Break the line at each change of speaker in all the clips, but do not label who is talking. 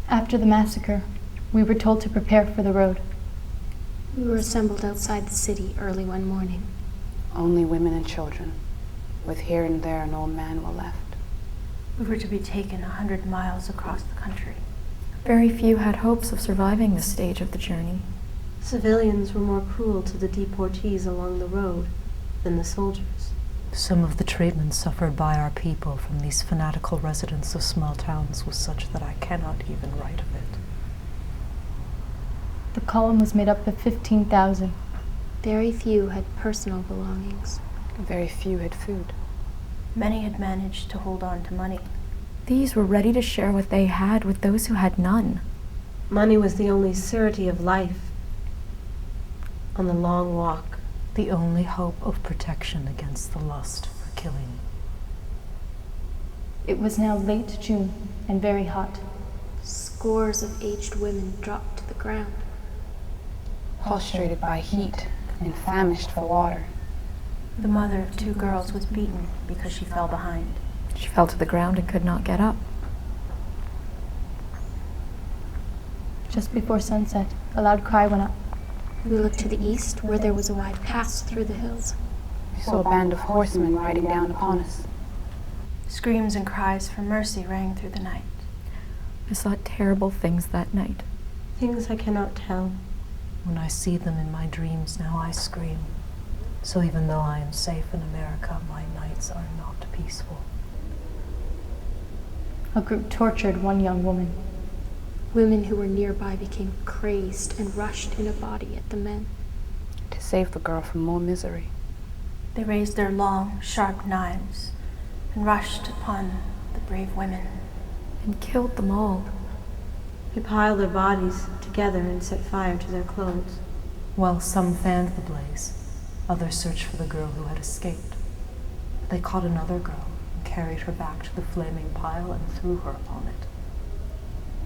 After the massacre, we were told to prepare for the road.
We were assembled outside the city early one morning.
Only women and children, with here and there an old man were left.
We were to be taken 100 miles across the country.
Very few had hopes of surviving this stage of the journey.
Civilians were more cruel to the deportees along the road than the soldiers.
Some of the treatment suffered by our people from these fanatical residents of small towns was such that I cannot even write of it.
The column was made up of 15,000.
Very few had personal belongings.
Very few had food.
Many had managed to hold on to money.
These were ready to share what they had with those who had none.
Money was the only surety of life on the long walk.
The only hope of protection against the lust for killing.
It was now late June and very hot.
Scores of aged women dropped to the ground.
Prostrated by heat and famished for water.
The mother of 2 girls was beaten because she fell behind.
She fell to the ground and could not get up.
Just before sunset, a loud cry went up.
We looked to the east, where there was a wide pass through the hills.
We saw a band of horsemen riding down upon us.
Screams and cries for mercy rang through the night.
I saw terrible things that night.
Things I cannot tell.
When I see them in my dreams now, I scream. So even though I am safe in America, my nights are not peaceful.
A group tortured one young woman.
Women who were nearby became crazed and rushed in a body at the men.
To save the girl from more misery.
They raised their long, sharp knives and rushed upon the brave women.
And killed them all.
We piled their bodies together and set fire to their clothes.
While some fanned the blaze, others searched for the girl who had escaped. They caught another girl and carried her back to the flaming pile and threw her upon it.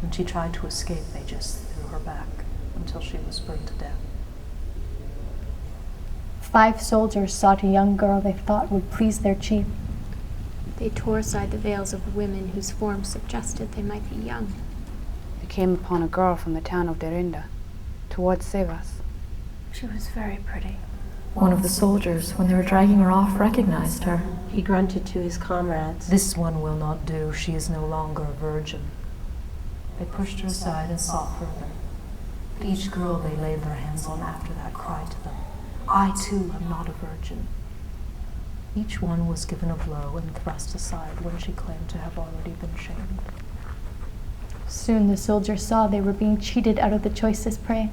When she tried to escape, they just threw her back until she was burned to death.
5 soldiers sought a young girl they thought would please their chief.
They tore aside the veils of women whose forms suggested they might be young.
They came upon a girl from the town of Derinda, towards Sevas.
She was very pretty.
One of the soldiers, when they were dragging her off, recognized her.
He grunted to his comrades.
This one will not do. She is no longer a virgin. They pushed her aside and sought further. But each girl they laid their hands on after that cried to them, I too am not a virgin. Each one was given a blow and thrust aside when she claimed to have already been shamed.
Soon the soldiers saw they were being cheated out of the choicest prey.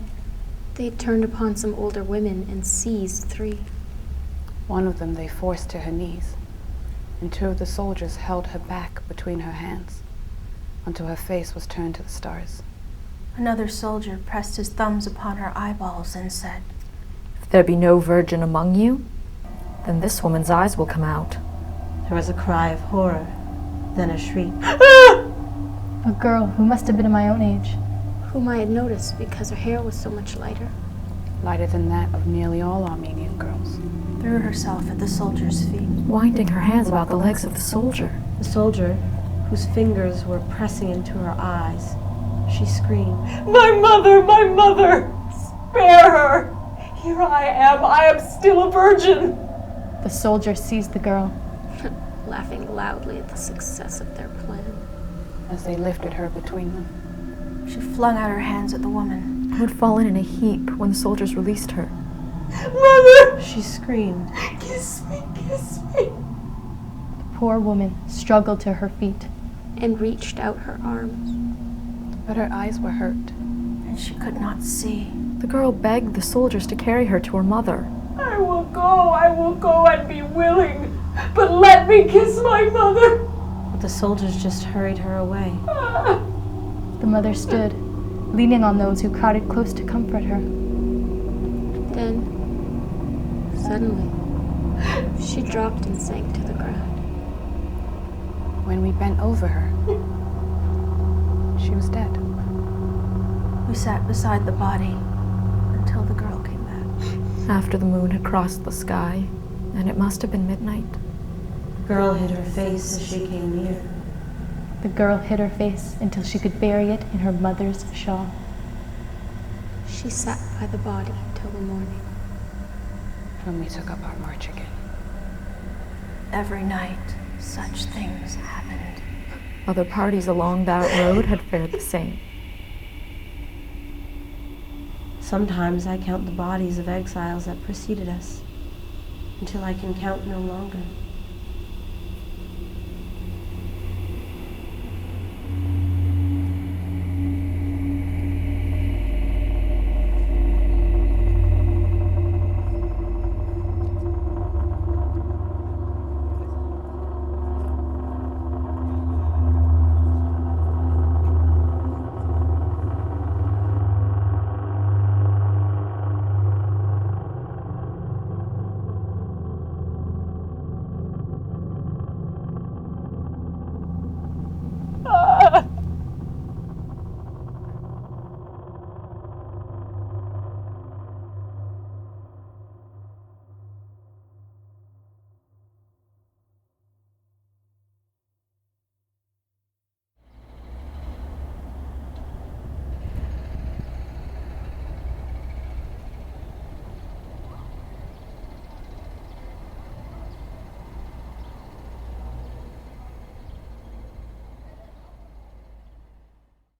They turned upon some older women and seized 3.
One of them they forced to her knees, and 2 of the soldiers held her back between her hands until her face was turned to the stars.
Another soldier pressed his thumbs upon her eyeballs and said,
If there be no virgin among you, then this woman's eyes will come out.
There was a cry of horror, then a shriek.
A girl who must have been of my own age.
Whom I had noticed because her hair was so much lighter.
Lighter than that of nearly all Armenian girls.
threw herself at the soldier's feet.
Winding her hands about the legs of the soldier.
The soldier, whose fingers were pressing into her eyes, she screamed,
My mother! Spare her! Here I am still a virgin!
The soldier seized the girl,
laughing loudly at the success of their plan.
As they lifted her between them,
She flung out her hands at the woman,
who had fallen in a heap when the soldiers released her.
Mother!
She screamed,
Kiss me!
the poor woman struggled to her feet.
And reached out her arms.
but her eyes were hurt.
and she could not see.
The girl begged the soldiers to carry her to her mother.
I will go and be willing, but let me kiss my mother.
but the soldiers just hurried her away.
The mother stood, leaning on those who crowded close to comfort her.
Then, suddenly, she dropped and sank to the ground.
When we bent over her, she was dead.
We sat beside the body until the girl came back.
After the moon had crossed the sky, and it must have been midnight.
The girl hid her face as she came near.
The girl hid her face until she could bury it in her mother's shawl.
She sat by the body till the morning.
When we took up our march again.
Every night, such things happened.
Other parties along that road had fared the same.
Sometimes I count the bodies of exiles that preceded us, until I can count no longer.